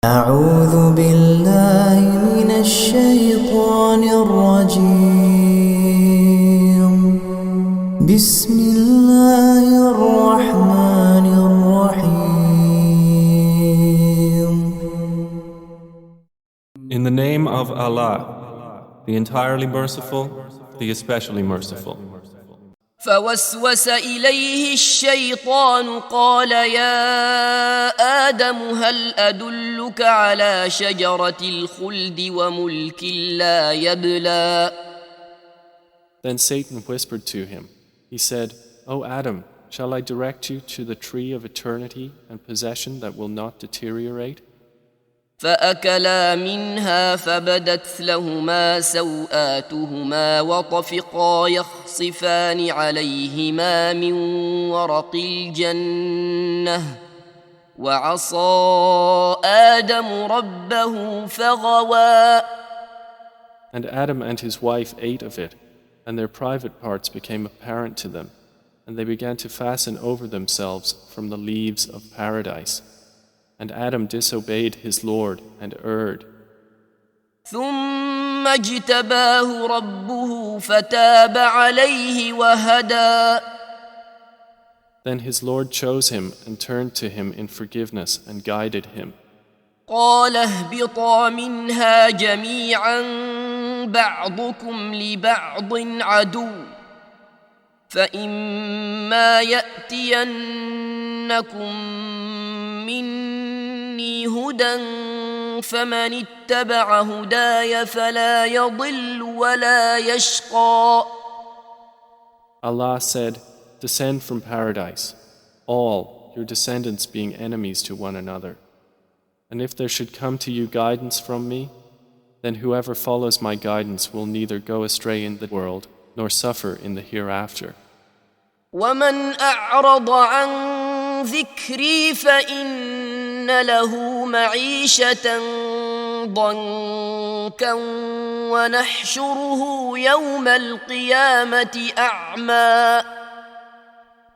أعوذ بالله من الشيطان الرجيم بسم الله الرحمن الرحيم. In the name of Allah, the entirely merciful, the especially merciful. فوسوس إليه الشيطان قال يا آدم هل أدلك على شجرة الخلد وملك لا يبلى. Then Satan whispered to him. He said, O Adam, shall I direct you to the tree of eternity and possession that will not deteriorate? فأكلا منها فبدت لهما سوآتهما وطفقا يخصفان عليهما من ورق الجنة وعصى آدم ربه فغوى. And Adam and his wife ate of it, and their private parts became apparent to them, and they began to fasten over themselves from the leaves of paradise. And Adam disobeyed his Lord and erred. ثم اجتباه ربه فتاب عليه وهدى. Then his Lord chose him and turned to him in forgiveness and guided him. قال اهبطا منها جميعا بعضكم لبعض عدو فإما يأتينكم مني هدى فمن اتبع هداي فلا يضل ولا يشقى. Allah said, Descend from paradise, all your descendants being enemies to one another. And if there should come to you guidance from me, then whoever follows my guidance will neither go astray in the world nor suffer in the hereafter. ومن أعرض عن ذكري فإن له معيشة ضنكا ونحشره يوم القيامة أعمى.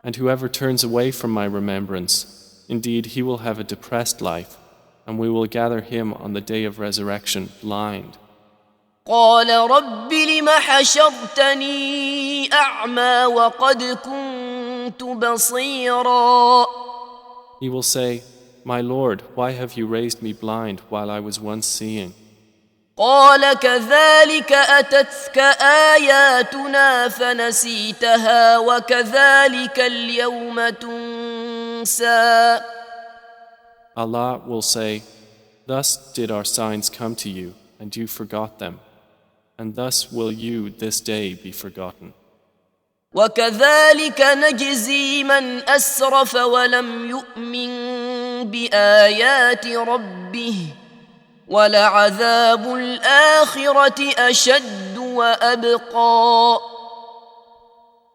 And whoever turns away from my remembrance, indeed he will have a depressed life, and we will gather him on the day of resurrection blind. قال رب لم حشرتني أعمى وقد كنت بصيرا. He will say, My Lord, why have you raised me blind while I was once seeing? قال كذلك أتتك آياتنا فنسيتها وكذلك اليوم تنسى. Allah will say, Thus did our signs come to you, and you forgot them, and thus will you this day be forgotten. وكذلك نجزي من أسرف ولم يؤمن بآيات ربه ولعذاب الآخرة أشد وأبقى.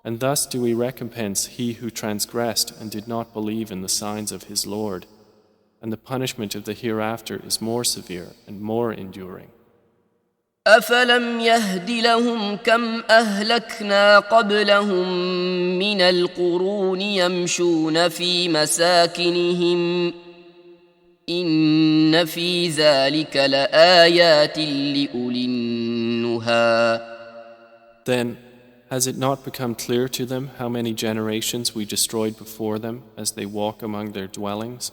And thus do we recompense he who transgressed and did not believe in the signs of his Lord, and the punishment of the hereafter is more severe and more enduring. أفلم يهد لهم كم أهلكنا قبلهم من القرون يمشون في مساكنهم إن في ذلك لآيات لأولي النهى. Then, has it not become clear to them how many generations we destroyed before them as they walk among their dwellings?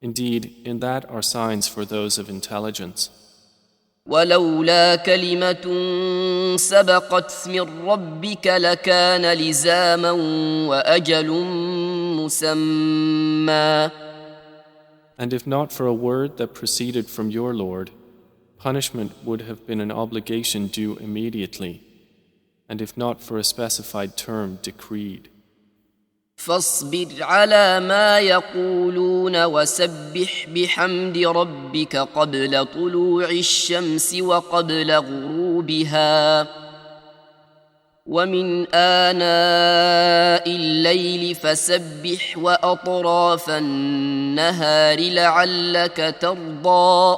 Indeed, in that are signs for those of intelligence. ولولا كلمة سبقت من ربك لكان لزاما وأجل مسمى. And if not for a word that proceeded from your Lord, punishment would have been an obligation due immediately, and if not for a specified term decreed. فاصبر على ما يقولون وسبح بحمد ربك قبل طلوع الشمس وقبل غروبها ومن آناء الليل فسبح وأطراف النهار لعلك ترضى.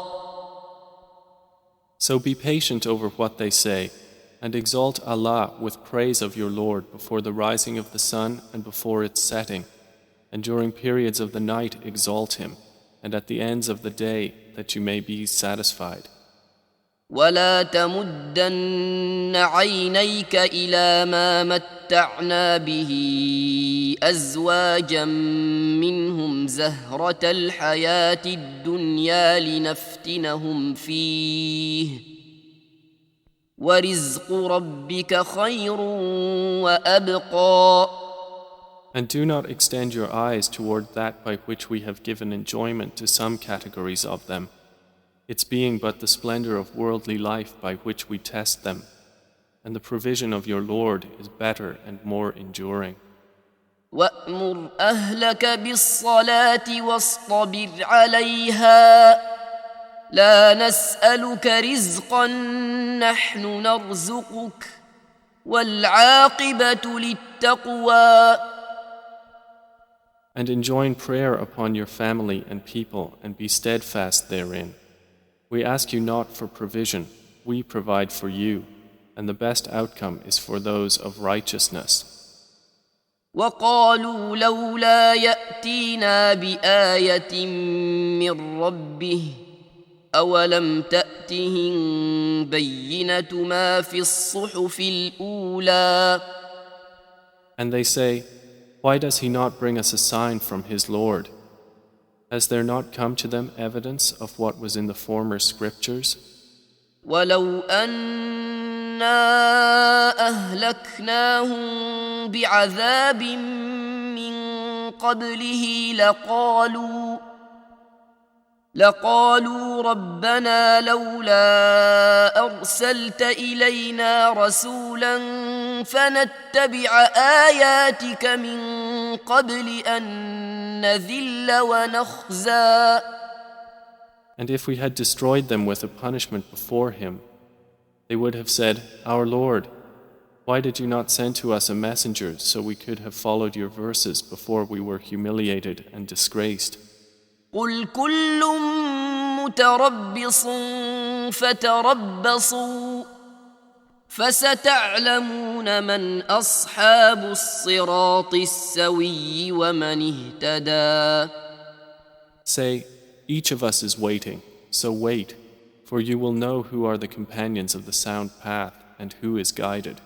So be patient over what they say, and exalt Allah with praise of your Lord before the rising of the sun and before its setting, and during periods of the night exalt Him, and at the ends of the day that you may be satisfied. ولا تمدن عينيك إلى ما متعنا به أزواجا منهم زهرة الحياة الدنيا لنفتنهم فيه ورزق ربك خير وأبقى. And do not extend your eyes toward that by which we have given enjoyment to some categories of them, its being but the splendor of worldly life by which we test them, and the provision of your Lord is better and more enduring. وأمر أهلك بالصلاة واصطبر عليها لا نسألك رزقا نحن نرزقك والعاقبة للتقوى. And enjoin prayer upon your family and people and be steadfast therein. We ask you not for provision, we provide for you, and the best outcome is for those of righteousness. وقالوا لولا يأتينا بآية من ربه أولم تأتهم بينة ما في الصحف الأولى. And they say, why does he not bring us a sign from his Lord? Has there not come to them evidence of what was in the former scriptures? ولو أنا أهلكناهم بعذاب من قبله لقالوا ربنا لولا أرسلت إلينا رسولا فنتبع آياتك من قبل أن نذل ونخزى. And if we had destroyed them with a punishment before him, they would have said, Our Lord, why did you not send to us a messenger so we could have followed your verses before we were humiliated and disgraced? قل كل متربص فتربصوا فستعلمون من أصحاب الصراط السوي ومن اهتدى. Say, each of us is waiting, so wait, for you will know who are the companions of the sound path and who is guided.